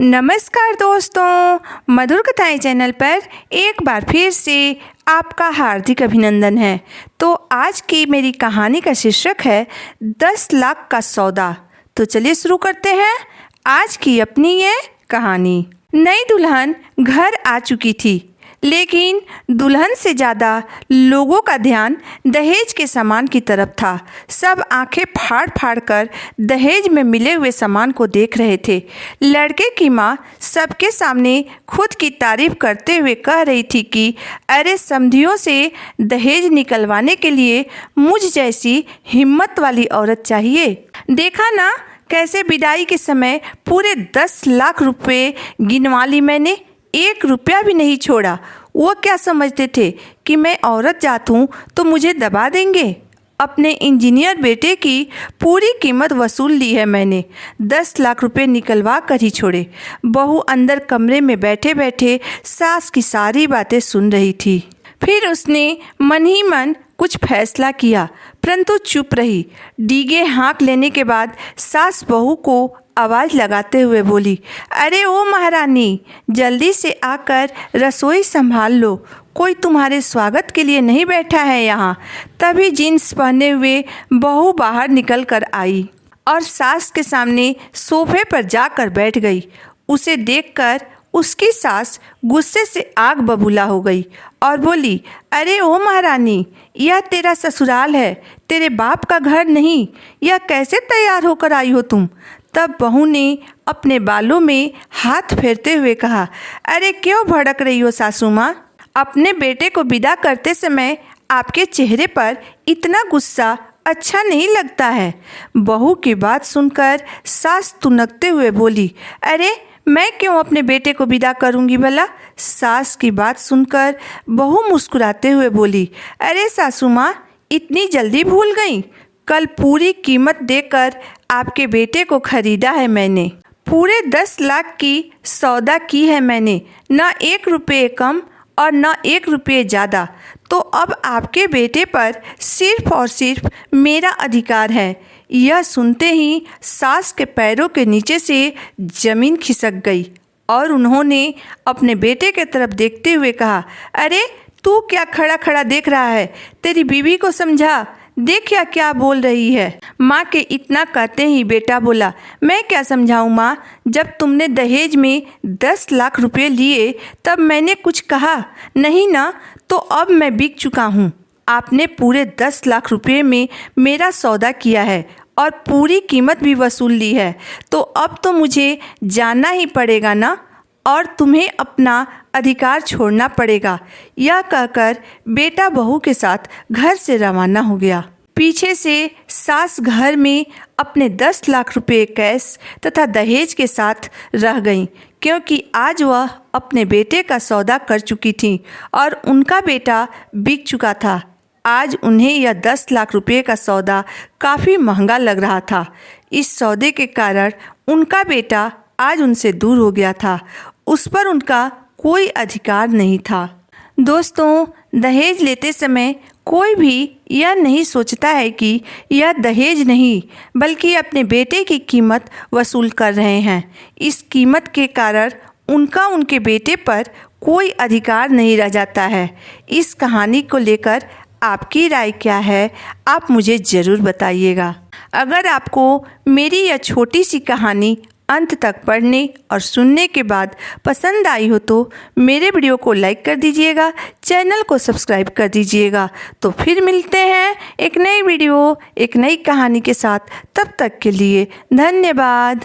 नमस्कार दोस्तों, मधुर कथाएं चैनल पर एक बार फिर से आपका हार्दिक अभिनंदन है। तो आज की मेरी कहानी का शीर्षक है 10 लाख का सौदा। तो चलिए शुरू करते हैं आज की अपनी ये कहानी। नई दुल्हन घर आ चुकी थी, लेकिन दुल्हन से ज़्यादा लोगों का ध्यान दहेज के सामान की तरफ था। सब आंखें फाड़ फाड़ कर दहेज में मिले हुए सामान को देख रहे थे। लड़के की माँ सबके सामने खुद की तारीफ करते हुए कह रही थी कि अरे समधियों से दहेज निकलवाने के लिए मुझ जैसी हिम्मत वाली औरत चाहिए। देखा ना कैसे विदाई के समय पूरे 10 लाख रुपए गिनवा ली मैंने, 1 रुपया भी नहीं छोड़ा। वो क्या समझते थे कि मैं औरत जात हूँ तो मुझे दबा देंगे। अपने इंजीनियर बेटे की पूरी कीमत वसूल ली है मैंने, 10 लाख रुपए निकलवा कर ही छोड़े। बहू अंदर कमरे में बैठे बैठे सास की सारी बातें सुन रही थी। फिर उसने मन ही मन कुछ फैसला किया, परंतु चुप रही। डीगे हाँक लेने के बाद सास बहू को आवाज़ लगाते हुए बोली, अरे ओ महारानी, जल्दी से आकर रसोई संभाल लो, कोई तुम्हारे स्वागत के लिए नहीं बैठा है यहाँ। तभी जीन्स पहने हुए बहू बाहर निकल कर आई और सास के सामने सोफे पर जाकर बैठ गई। उसे देखकर उसकी सास गुस्से से आग बबूला हो गई और बोली, अरे ओ महारानी, यह तेरा ससुराल है, तेरे बाप का घर नहीं। यह कैसे तैयार होकर आई हो तुम? तब बहू ने अपने बालों में हाथ फेरते हुए कहा, अरे क्यों भड़क रही हो सासू माँ? अपने बेटे को विदा करते समय आपके चेहरे पर इतना गुस्सा अच्छा नहीं लगता है। बहू की बात सुनकर सास तुनकते हुए बोली, अरे मैं क्यों अपने बेटे को विदा करूंगी भला? सास की बात सुनकर बहू मुस्कुराते हुए बोली, अरे सासू माँ, इतनी जल्दी भूल गई? कल पूरी कीमत देकर आपके बेटे को खरीदा है मैंने। पूरे 10 लाख की सौदा की है मैंने, न 1 रुपये कम और न 1 रुपये ज़्यादा। तो अब आपके बेटे पर सिर्फ और सिर्फ मेरा अधिकार है। यह सुनते ही सास के पैरों के नीचे से जमीन खिसक गई और उन्होंने अपने बेटे के तरफ देखते हुए कहा, अरे तू क्या खड़ा खड़ा देख रहा है? तेरी बीवी को समझा, देख क्या बोल रही है। माँ के इतना कहते ही बेटा बोला, मैं क्या समझाऊँ माँ? जब तुमने दहेज में 10 लाख रुपए लिए तब मैंने कुछ कहा नहीं ना? तो अब मैं बिक चुका हूँ। आपने पूरे 10 लाख रुपए में मेरा सौदा किया है और पूरी कीमत भी वसूल ली है, तो अब तो मुझे जाना ही पड़ेगा ना, और तुम्हें अपना अधिकार छोड़ना पड़ेगा। यह कहकर बेटा बहू के साथ घर से रवाना हो गया। पीछे से सास घर में अपने 10 लाख रुपए कैश तथा दहेज के साथ रह गईं, क्योंकि आज वह अपने बेटे का सौदा कर चुकी थी और उनका बेटा बिक चुका था। आज उन्हें यह 10 लाख रुपए का सौदा काफ़ी महंगा लग रहा था। इस सौदे के कारण उनका बेटा आज उनसे दूर हो गया था, उस पर उनका कोई अधिकार नहीं था। दोस्तों, दहेज लेते समय कोई भी यह नहीं सोचता है कि यह दहेज नहीं बल्कि अपने बेटे की कीमत वसूल कर रहे हैं। इस कीमत के कारण उनका उनके बेटे पर कोई अधिकार नहीं रह जाता है। इस कहानी को लेकर आपकी राय क्या है, आप मुझे ज़रूर बताइएगा। अगर आपको मेरी यह छोटी सी कहानी अंत तक पढ़ने और सुनने के बाद पसंद आई हो तो मेरे वीडियो को लाइक कर दीजिएगा, चैनल को सब्सक्राइब कर दीजिएगा। तो फिर मिलते हैं एक नई वीडियो, एक नई कहानी के साथ। तब तक के लिए धन्यवाद।